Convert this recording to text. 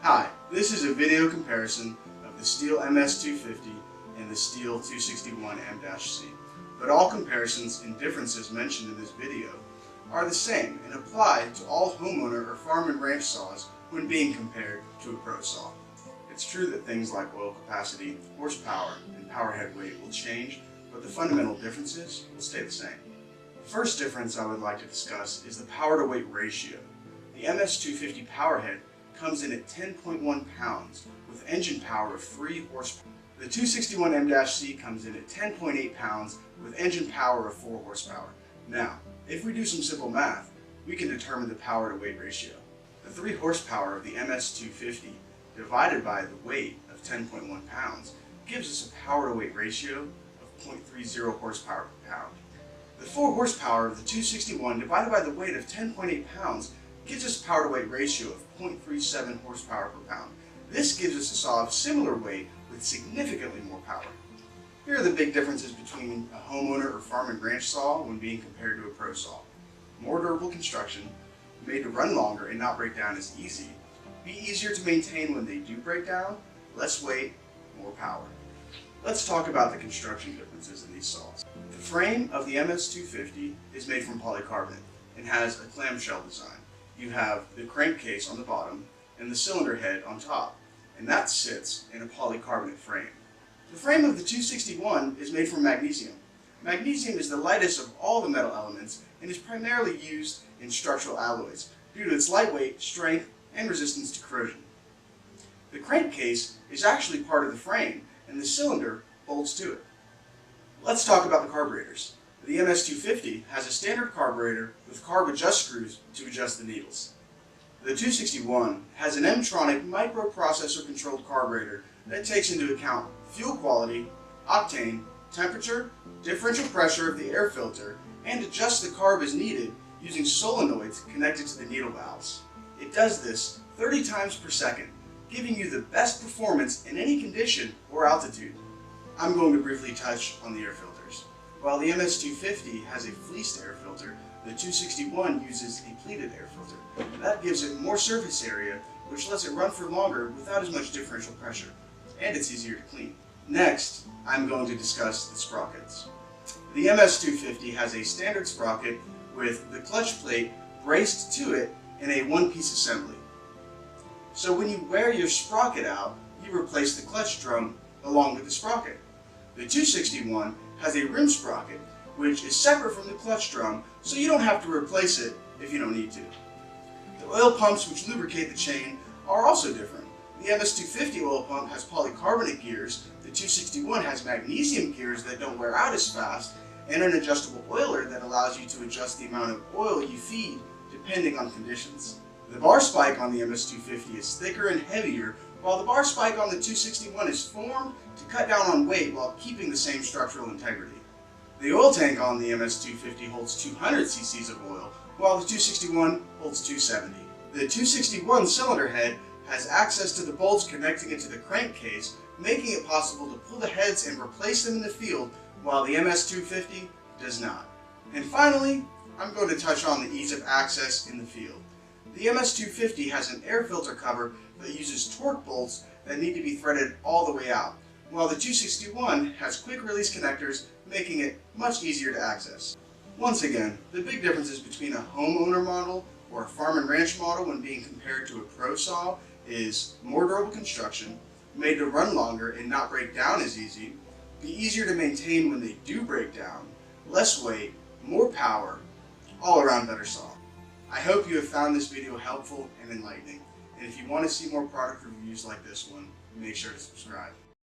Hi, this is a video comparison of the Stihl MS250 and the Stihl 261M-C, but all comparisons and differences mentioned in this video are the same and apply to all homeowner or farm and ranch saws when being compared to a pro saw. It's true that things like oil capacity, horsepower, and power head weight will change, but the fundamental differences will stay the same. The first difference I would like to discuss is the power to weight ratio. The MS250 power head comes in at 10.1 pounds with engine power of 3 horsepower. The 261M-C comes in at 10.8 pounds with engine power of 4 horsepower. Now, if we do some simple math, we can determine the power to weight ratio. The 3 horsepower of the MS250 divided by the weight of 10.1 pounds gives us a power to weight ratio of 0.30 horsepower per pound. The 4 horsepower of the 261 divided by the weight of 10.8 pounds gives us a power to weight ratio of 0.37 horsepower per pound. This gives us a saw of similar weight with significantly more power. Here are the big differences between a homeowner or farm and ranch saw when being compared to a pro saw. More durable construction, made to run longer and not break down as easy, be easier to maintain when they do break down, less weight, more power. Let's talk about the construction differences in these saws. The frame of the MS250 is made from polycarbonate and has a clamshell design. You have the crankcase on the bottom and the cylinder head on top, and that sits in a polycarbonate frame. The frame of the 261 is made from magnesium. Magnesium is the lightest of all the metal elements and is primarily used in structural alloys due to its lightweight, strength, and resistance to corrosion. The crankcase is actually part of the frame and the cylinder bolts to it. Let's talk about the carburetors. The MS250 has a standard carburetor with carb adjust screws to adjust the needles. The 261 has an M-tronic microprocessor controlled carburetor that takes into account fuel quality, octane, temperature, differential pressure of the air filter, and adjusts the carb as needed using solenoids connected to the needle valves. It does this 30 times per second, giving you the best performance in any condition or altitude. I'm going to briefly touch on the air filters. While the MS250 has a fleeced air filter, the 261 uses a pleated air filter. That gives it more surface area, which lets it run for longer without as much differential pressure, and it's easier to clean. Next, I'm going to discuss the sprockets. The MS250 has a standard sprocket with the clutch plate braced to it in a one-piece assembly. So when you wear your sprocket out, you replace the clutch drum along with the sprocket. The 261 has a rim sprocket, which is separate from the clutch drum, so you don't have to replace it if you don't need to. The oil pumps which lubricate the chain are also different. The MS250 oil pump has polycarbonate gears, the 261 has magnesium gears that don't wear out as fast, and an adjustable oiler that allows you to adjust the amount of oil you feed depending on conditions. The bar spike on the MS250 is thicker and heavier, while the bar spike on the 261 is formed to cut down on weight while keeping the same structural integrity. The oil tank on the MS250 holds 200 cc's of oil, while the 261 holds 270. The 261 cylinder head has access to the bolts connecting it to the crankcase, making it possible to pull the heads and replace them in the field, while the MS250 does not. And finally, I'm going to touch on the ease of access in the field. The MS250 has an air filter cover that uses torque bolts that need to be threaded all the way out, while the 261 has quick release connectors, making it much easier to access. Once again, the big differences between a homeowner model or a farm and ranch model when being compared to a pro saw is more durable construction, made to run longer and not break down as easy, be easier to maintain when they do break down, less weight, more power, all around better saw. I hope you have found this video helpful and enlightening, and if you want to see more product reviews like this one, make sure to subscribe.